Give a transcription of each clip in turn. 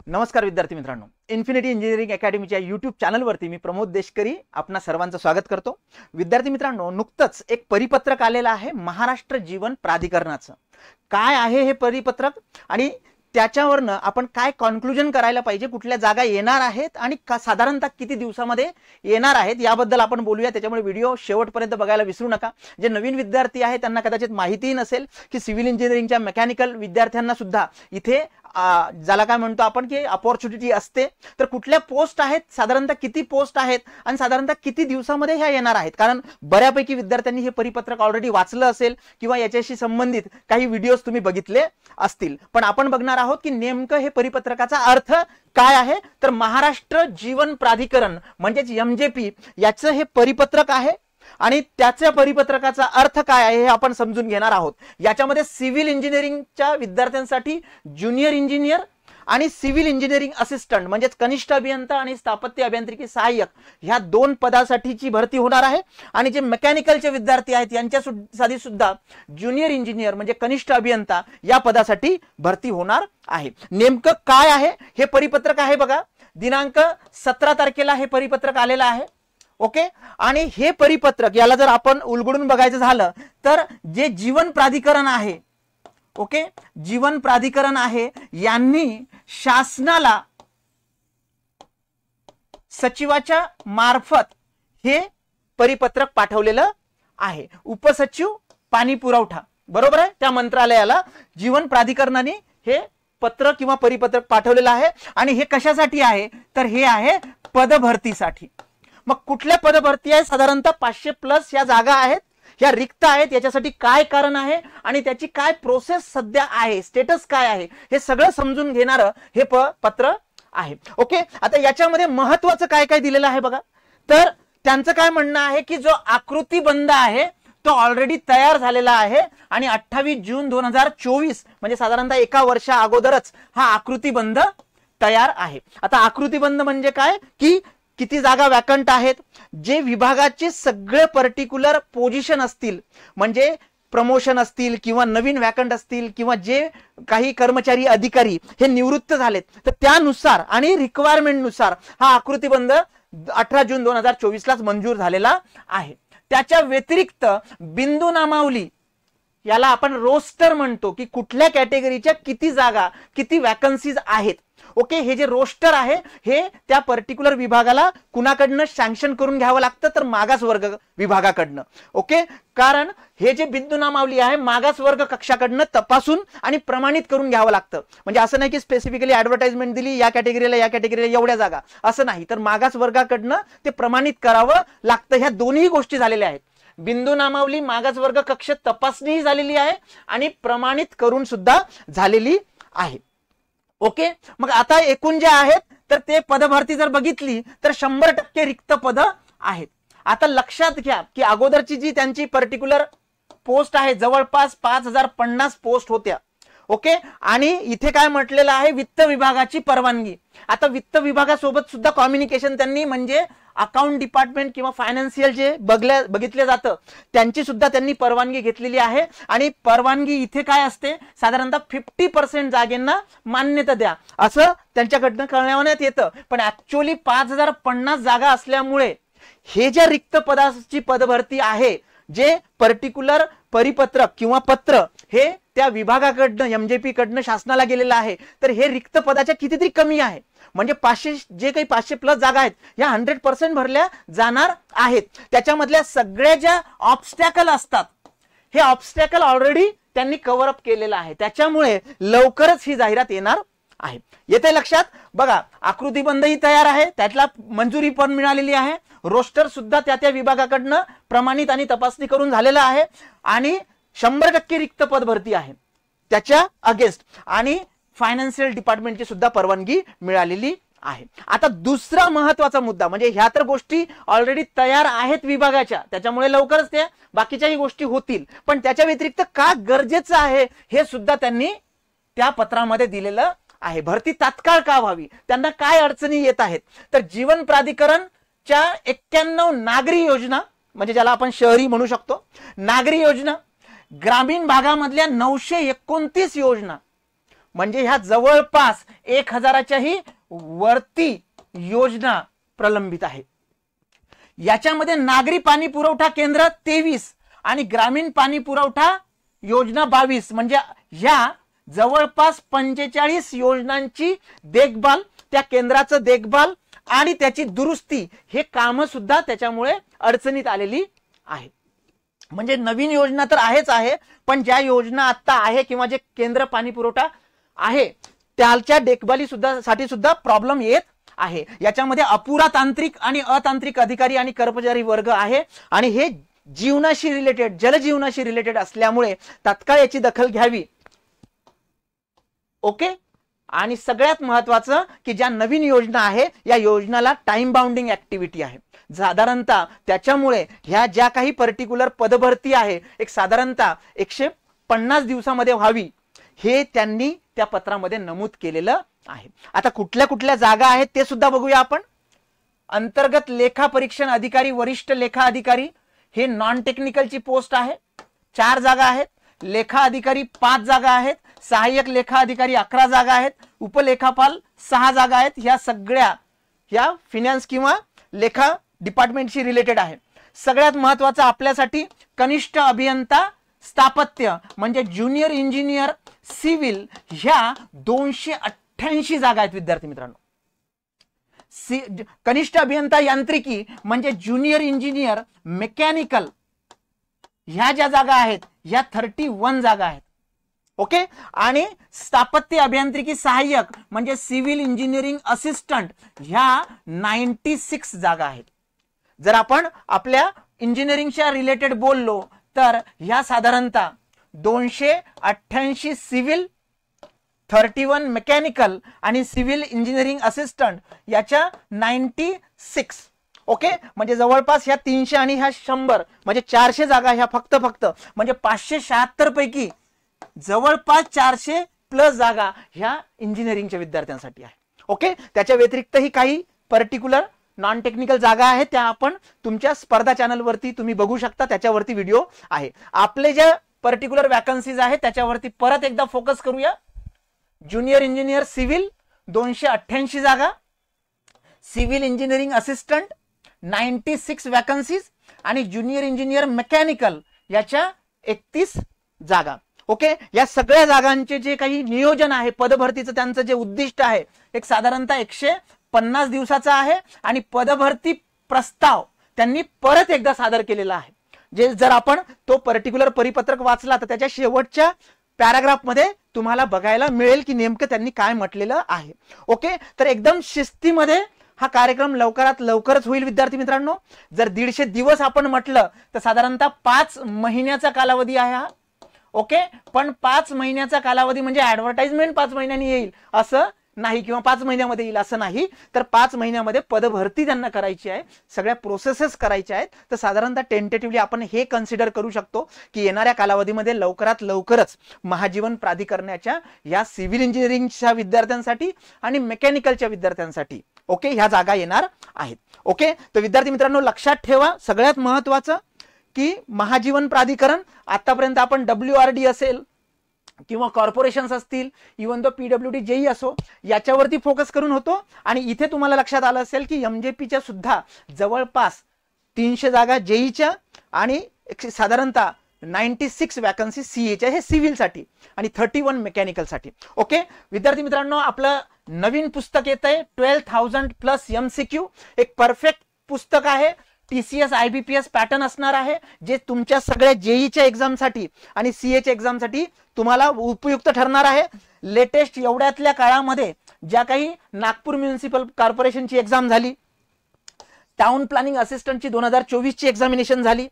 नमस्कार विद्यार्थी मित्रांनो, इन्फिनिटी इंजिनिअरिंग अकॅडमीच्या यूट्यूब चॅनलवरती मी प्रमोद देशकरी आपणा सर्वांचं स्वागत करतो। विद्यार्थी मित्रांनो, नुकतंच एक परिपत्रक आलेलं आहे महाराष्ट्र जीवन प्राधिकरणाचं। काय आहे हे परिपत्रक आणि त्याच्यावरनं आपण काय कन्क्लुजन करायला पाहिजे, कुठल्या जागा येणार आहेत आणि साधारणतः किती दिवसामध्ये येणार आहेत याबद्दल आपण बोलूया। त्याच्यामुळे व्हिडिओ शेवटपर्यंत बघायला विसरू नका। जे नवीन विद्यार्थी आहेत त्यांना कदाचित माहिती नसेल की सिव्हिल इंजिनिअरिंगच्या मेकॅनिकल विद्यार्थ्यांना सुद्धा इथे ज्याला काय म्हणतो आपण की अपॉर्च्युनिटी असते। तर कुठल्या पोस्ट आहेत, साधारणतः किती पोस्ट आहेत आणि साधारणतः किती दिवसामध्ये ह्या येणार आहेत, कारण बऱ्यापैकी विद्यार्थ्यांनी हे परिपत्रक ऑलरेडी वाचलं असेल किंवा याच्याशी संबंधित काही व्हिडिओज तुम्ही बघितले असतील। पण आपण बघणार आहोत की नेमकं हे परिपत्रकाचा अर्थ काय आहे। तर महाराष्ट्र जीवन प्राधिकरण म्हणजेच MJP याचं हे परिपत्रक आहे आणि त्याच्या परिपत्रकाचा अर्थ काय आहे हे आपण समजून घेणार आहोत। याच्यामध्ये सिव्हिल इंजिनिअरिंगच्या विद्यार्थ्यांसाठी ज्युनियर इंजिनियर आणि सिव्हिल इंजिनिअरिंग असिस्टंट म्हणजेच कनिष्ठ अभियंता आणि स्थापत्य अभियांत्रिकी सहाय्यक ह्या दोन पदासाठीची भरती होणार आहे। आणि जे मेकॅनिकलचे विद्यार्थी आहेत यांच्यासाठी सुद्धा ज्युनियर इंजिनियर म्हणजे कनिष्ठ अभियंता या पदासाठी भरती होणार आहे। नेमकं काय आहे हे परिपत्रक आहे बघा, दिनांक 17 तारखेला हे परिपत्रक आलेलं आहे। ओके, आणि हे परिपत्रक याला जर आपण उलगडून बघायचं झालं तर जे जीवन प्राधिकरण आहे, ओके, जीवन प्राधिकरण आहे यांनी शासनाला सचिवाच्या मार्फत हे परिपत्रक पाठवलेलं आहे। उपसचिव पाणी पुरवठा, बरोबर आहे, त्या मंत्रालयाला जीवन प्राधिकरणाने हे पत्र किंवा परिपत्रक पाठवलेलं आहे। आणि हे कशासाठी आहे तर हे आहे पदभरतीसाठी। मग कुठल्या पदभरती आहे, साधारणतः 500+ या जागा आहेत, या रिक्त आहेत, याच्यासाठी काय कारण आहे आणि त्याची काय प्रोसेस सध्या आहे, स्टेटस काय आहे, हे सगळं समजून घेणारं हे पत्र आहे। ओके, आता याच्यामध्ये महत्त्वाचं काय काय दिलेलं आहे बघा। तर त्यांचं काय म्हणणं आहे की जो आकृतीबंध आहे तो ऑलरेडी तयार झालेला आहे आणि 28 जून 2024 म्हणजे साधारणतः एका वर्षा अगोदरच हा आकृतीबंध तयार आहे। आता आकृतीबंध म्हणजे काय की किती जागा वॅकंट आहेत, जे विभागाचे सगळे पर्टिक्युलर पोझिशन असतील म्हणजे प्रमोशन असतील किंवा नवीन वॅकंट असतील किंवा जे काही कर्मचारी अधिकारी हे निवृत्त झालेत तर त्यानुसार आणि रिक्वायरमेंट नुसार हा आकृतीबंध 18 जून 2024 लाच मंजूर झालेला आहे। त्याच्या व्यतिरिक्त बिंदू नामावली याला आपण रोस्टर म्हणतो की कुठल्या कॅटेगरीच्या किती जागा किती वॅकन्सीज आहेत। ओके, हे जे रोस्टर आहे हे त्या पर्टिक्युलर विभागाला कुणाकडनं सँक्शन करून घ्यावं लागतं तर मागास वर्ग विभागाकडनं। ओके, कारण हे जे बिंदू नामावली आहे मागास वर्ग कक्षाकडनं तपासून आणि प्रमाणित करून घ्यावं लागतं। म्हणजे असं नाही की स्पेसिफिकली ऍडव्हर्टाइजमेंट दिली या कॅटेगरीला एवढ्या जागा, असं नाही, तर मागास वर्गाकडनं ते प्रमाणित करावं लागतं। ह्या दोन्ही गोष्टी झालेल्या आहेत। बिंदू नामावली मागास वर्ग कक्ष तपासणी झालेली आहे आणि प्रमाणित करून सुद्धा झालेली आहे। ओके, मग आता एकूण जे आहेत तर ते पदभरती जर बघितली तर 100% रिक्त पद आहेत। आता लक्षात घ्या की अगोदरची जी त्यांची पर्टिक्युलर पोस्ट आहे जवळपास 5050 पोस्ट होत्या। ओके, आणि इथे काय म्हटलेलं आहे वित्त विभागाची परवानगी। आता वित्त विभागासोबत सुद्धा कम्युनिकेशन त्यांनी म्हणजे अकाउंट डिपार्टमेंट किंवा फायनान्शियल जे बघितले जातं त्यांची सुद्धा त्यांनी परवानगी घेतलेली आहे। आणि परवानगी इथे काय असते, साधारणतः 50% जागेंना मान्यता द्या असं त्यांच्याकडनं कळवण्यात येतं। पण ऍक्च्युअली 5050 जागा असल्यामुळे हे ज्या रिक्त पदाची पदभरती आहे जे पर्टिक्युलर परिपत्रक किंवा पत्र हे त्या विभागाकडनं MJP कडनं शासनाला गेलेलं आहे तर हे रिक्त पदाच्या कितीतरी कमी आहे। म्हणजे 500 जे काही 500+ जागा आहेत या 100% भरल्या जाणार आहेत। त्याच्यामधल्या सगळ्या ज्या ऑब्स्टॅकल असतात हे ऑब्स्टॅकल ऑलरेडी त्यांनी कव्हर अप केलेलं आहे। त्याच्यामुळे लवकरच ही जाहिरात येणार आहे। येते लक्षात बघा, आकृतीबंधही तयार आहे, त्यातला मंजुरी पण मिळालेली आहे, रोस्टर सुद्धा त्या विभागाकडनं प्रमाणित आणि तपासणी करून झालेलं आहे आणि 100% रिक्त पद भरती आहे त्याच्या अगेन्स्ट आणि फायनान्शियल डिपार्टमेंटची सुद्धा परवानगी मिळालेली आहे। आता दुसरा महत्त्वाचा मुद्दा म्हणजे ह्या तर गोष्टी ऑलरेडी तयार आहेत विभागाच्या, त्याच्यामुळे लवकरच त्या बाकीच्याही गोष्टी होतील। पण त्याच्या व्यतिरिक्त का गरजेचं आहे हे सुद्धा त्यांनी त्या पत्रामध्ये दिलेलं आहे। भरती तात्काळ का व्हावी, त्यांना काय अडचणी येत आहेत तर जीवन प्राधिकरणच्या 91 नागरी योजना म्हणजे ज्याला आपण शहरी म्हणू शकतो नागरी योजना, ग्रामीण भागामधल्या 929 योजना, म्हणजे ह्या जवळपास 1000च्याही वरती योजना प्रलंबित आहे. याच्यामध्ये नागरी पाणी पुरवठा केंद्र 23 आणि ग्रामीण पाणी पुरवठा योजना 22 म्हणजे ह्या जवळपास 45 योजनांची देखभाल, त्या केंद्राचं देखभाल आणि त्याची दुरुस्ती हे काम सुद्धा त्याच्यामुळे अडचणीत आलेली आहे. म्हणजे नवीन योजना तर आहेच आहे, पण ज्या योजना आता आहे किंवा जे केंद्र पाणी पुरवठा आहे त्याच्या देखभाली सुद्धा साठी सुद्धा प्रॉब्लेम येत आहे. याच्यामध्ये अपुरा तांत्रिक आणि अतांत्रिक अधिकारी आणि कर्मचारी वर्ग आहे आणि हे जीवनाशी रिलेटेड, जलजीवनाशी रिलेटेड असल्यामुळे तात्काळ याची दखल घ्यावी. ओके. आणि सगळ्यात महत्वाचं की ज्या नवीन योजना आहे या योजनाला टाइम बाउंडिंग ऍक्टिव्हिटी आहे. साधारणतः त्याच्यामुळे ह्या ज्या काही पर्टिक्युलर पदभरती आहे एक साधारणतः 150 दिवसामध्ये व्हावी हे त्यांनी त्या पत्रामध्ये नमूद केलेलं आहे. आता कुठल्या कुठल्या जागा आहेत ते सुद्धा बघूया आपण. अंतर्गत लेखा परीक्षण अधिकारी, वरिष्ठ लेखा अधिकारी हे नॉन टेक्निकलची पोस्ट आहे, 4 जागा आहेत. लेखा अधिकारी 5 जागा आहेत. सहाय्यक लेखा अधिकारी 11 जागा आहेत. उपलेखापाल 6 जागा आहेत. ह्या सगळ्या या फिनान्स किंवा लेखा डिपार्टमेंटशी रिलेटेड आहे. सगळ्यात महत्वाचं आपल्यासाठी कनिष्ठ अभियंता स्थापत्य म्हणजे ज्युनियर इंजिनियर सिव्हिल ह्या 288 जागा आहेत विद्यार्थी मित्रांनो. कनिष्ठ अभियंता यांत्रिकी म्हणजे ज्युनियर इंजिनियर मेकॅनिकल ह्या ज्या जागा आहेत ह्या 31 जागा आहेत. ओके. आणि स्थापत्य अभियांत्रिकी सहाय्यक म्हणजे सिव्हिल इंजिनिअरिंग असिस्टंट ह्या 96 जागा आहेत. जर आपण आपल्या इंजिनिअरिंगच्या रिलेटेड बोललो तर ह्या साधारणतः 288 सिव्हिल, 31 मेकॅनिकल आणि सिव्हिल इंजिनिअरिंग असिस्टंट याच्या 96. ओके. म्हणजे जवळपास ह्या 300 आणि ह्या 100 म्हणजे 400 जागा ह्या फक्त म्हणजे 576 पैकी जवळपास 400 प्लस जागा ह्या इंजिनिअरिंगच्या विद्यार्थ्यांसाठी आहे. ओके. त्याच्या व्यतिरिक्तही काही पर्टिक्युलर नॉन टेक्निकल जागा आहेत त्या आपण तुमच्या स्पर्धा चॅनलवरती तुम्ही बघू शकता, त्याच्यावरती व्हिडिओ आहे. आपले जे पर्टिक्युलर वॅकन्सीज आहेत त्याच्यावरती परत एकदा फोकस करूया. ज्युनियर इंजिनियर सिव्हिल 288 जागा, सिव्हिल इंजिनिअरिंग असिस्टंट 96 वॅकन्सीज आणि ज्युनियर इंजिनियर मेकॅनिकल याच्या 31 जागा. ओके. या सगळ्या जागांचे जे काही नियोजन आहे पदभरतीचं त्यांचं जे उद्दिष्ट आहे एक साधारणतः 150 दिवसाचा आहे आणि पदभरती प्रस्ताव त्यांनी परत एकदा सादर केलेला आहे. जे जर आपण तो पर्टिक्युलर परिपत्रक वाचला तर त्याच्या शेवटच्या पॅराग्राफ मध्ये तुम्हाला बघायला मिळेल की नेमकं त्यांनी काय म्हटलेलं आहे. ओके. तर एकदम शिस्तीमध्ये हा कार्यक्रम लवकरात लवकरच होईल विद्यार्थी मित्रांनो. जर 150 दिवस आपण म्हटलं तर साधारणतः 5 महिन्याचा कालावधी आहे हा. ओके. पण 5 महिन्याचा कालावधी म्हणजे ऍडव्हर्टाइजमेंट 5 महिन्यांनी येईल असं नाही किंवा 5 महिन्यामध्ये येईल असं नाही. तर 5 महिन्यामध्ये पदभरती त्यांना करायची आहे, सगळ्या प्रोसेसेस करायच्या आहेत. तर साधारणतः टेंटेटिव्हली आपण हे कन्सिडर करू शकतो की येणाऱ्या कालावधीमध्ये लवकरात लवकरच महाजीवन प्राधिकरणाच्या या सिव्हिल इंजिनिअरिंगच्या विद्यार्थ्यांसाठी आणि मेकॅनिकलच्या विद्यार्थ्यांसाठी ओके ह्या जागा येणार आहेत. ओके. तर विद्यार्थी मित्रांनो लक्षात ठेवा सगळ्यात महत्वाचं की महाजीवन प्राधिकरण आतापर्यंत आपण WRD असेल किंवा कॉर्पोरेशन्स असतील, इव्हन तो PWD जेई असो याच्यावरती फोकस करून होतो. आणि इथे तुम्हाला लक्षात आलं असेल की MJPच्या सुद्धा जवळपास 300 जागा जेईच्या आणि साधारणतः 96 वॅकन्सी CAच्या हे सिव्हिलसाठी आणि 31 मेकॅनिकलसाठी. ओके. विद्यार्थी मित्रांनो आपलं नवीन पुस्तक येत आहे 12,000+ MCQ. एक परफेक्ट पुस्तक आहे. TCS IBPS पॅटर्न असणार आहे जे तुमच्या सगळ्या जेईच्या एक्झामसाठी आणि CAच्या एक्झामसाठी तुम्हाला उपयुक्त ठरणार आहे. लेटेस्ट एवढ्यातल्या काळामध्ये ज्या काही नागपूर म्युनिसिपल कॉर्पोरेशनची एक्झाम झाली, टाउन प्लॅनिंग असिस्टंटची 2024 ची एक्झामिनेशन झाली,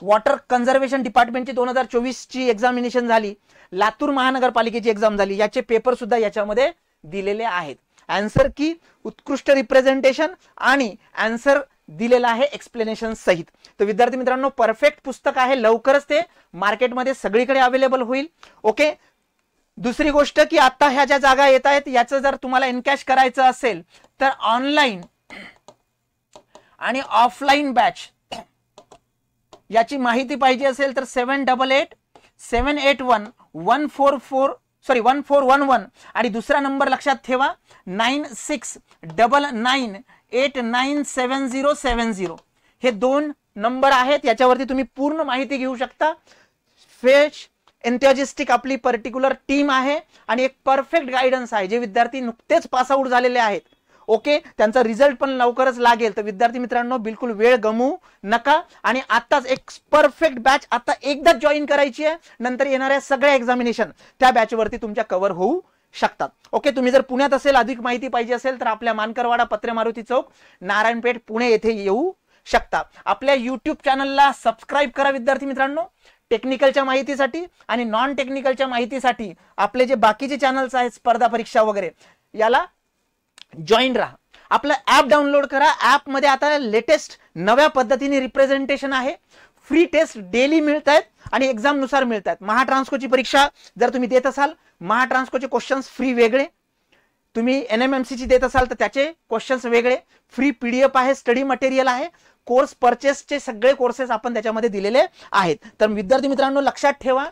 वॉटर कन्झर्वेशन डिपार्टमेंटची 2024 ची एक्झामिनेशन झाली, लातूर महानगरपालिकेची एक्झाम झाली, याचे पेपर सुद्धा याच्यामध्ये दिलेले आहेत. आन्सर की उत्कृष्ट रिप्रेझेंटेशन आणि आन्सर दिलेला आहे एक्सप्लेनेशन सहित. तर विद्यार्थी मित्रांनो परफेक्ट पुस्तक आहे. लवकरच ते मार्केटमध्ये सगळीकडे अवेलेबल होईल. ओके. दुसरी गोष्ट की आता ह्या ज्या जागा येत आहेत याचं जर तुम्हाला एनकॅश करायचं असेल तर ऑनलाईन आणि ऑफलाईन बॅच याची माहिती पाहिजे असेल तर 7887811440 सॉरी 1411 आणि दुसरा नंबर लक्षात ठेवा 9699897070. हे 2 नंबर आहेत, याच्यावरती तुम्ही पूर्ण माहिती घेऊ शकता. फेच एन्थुसियास्टिक आपली पर्टिक्युलर टीम आहे आणि एक परफेक्ट गायडन्स आहे. जे विद्यार्थी नुकतेच पास आउट झालेले आहेत, ओके, त्यांचा रिझल्ट पण लवकरच लागेल. तर विद्यार्थी मित्रांनो बिलकुल वेळ गमवू नका आणि आताच एक परफेक्ट बॅच आता एकदाच जॉईन करायची आहे. नंतर येणाऱ्या सगळ्या एक्झामिनेशन त्या बॅचवरती तुमच्या कव्हर होऊ शकतात. ओके, तुम्ही जर पुण्यात असेल, अधिक माहिती पाहिजे असेल तर आपल्या मानकरवाडा, पत्रे मारुती चौक, नारायणपेठ, पुणे येथे येऊ शकता. आपल्या युट्यूब चॅनलला सबस्क्राईब करा विद्यार्थी मित्रांनो. टेक्निकलच्या माहितीसाठी आणि नॉन टेक्निकलच्या माहितीसाठी आपले जे बाकीचे चॅनल्स आहेत, स्पर्धा परीक्षा वगैरे, याला जॉईन राहा. आपलं ऍप डाउनलोड करा. ऍप मध्ये आता लेटेस्ट नव्या पद्धतीने रिप्रेझेंटेशन आहे. फ्री टेस्ट डेली मिळत आहेत आणि एक्झाम नुसार मिळत आहेत. महाट्रान्सकोची परीक्षा जर तुम्ही देत असाल, महाट्रान्सकोचे क्वेश्चन्स फ्री वेगळे, तुम्ही NMMC ची देत असाल तर त्याचे क्वेश्चन्स वेगळे. फ्री PDF आहे, स्टडी मटेरियल आहे, कोर्स परचेसचे सगळे कोर्सेस आपण त्याच्यामध्ये दिलेले आहेत. तर विद्यार्थी मित्रांनो लक्षात ठेवा,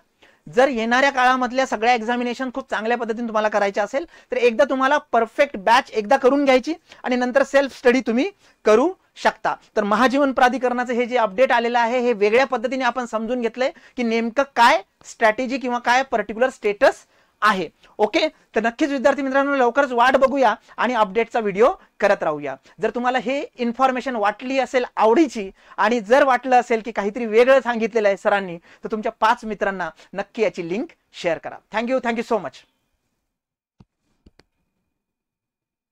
जर येणाऱ्या काळामधल्या सगळ्या एक्झामिनेशन खूप चांगल्या पद्धतीने तुम्हाला करायचे असेल तर एकदा तुम्हाला परफेक्ट बॅच एकदा करून घ्यायची आणि नंतर सेल्फ स्टडी तुम्ही करू शकता. तर महाजीवन प्राधिकरणाचं हे जे अपडेट आलेलं आहे हे वेगळ्या पद्धतीने आपण समजून घेतलंय की नेमकं काय स्ट्रॅटेजी किंवा काय पर्टिक्युलर स्टेटस आहे. ओके, तर नक्कीच विद्यार्थी मित्रांनो लवकरच वाट बघूया आणि अपडेटचा व्हिडिओ करत राहूया. जर तुम्हाला हे इन्फॉर्मेशन वाटली असेल आवडीची आणि जर वाटलं असेल की काहीतरी वेगळं सांगितलेलं आहे सरांनी, तर तुमच्या 5 मित्रांना नक्की याची लिंक शेअर करा. Thank you so much.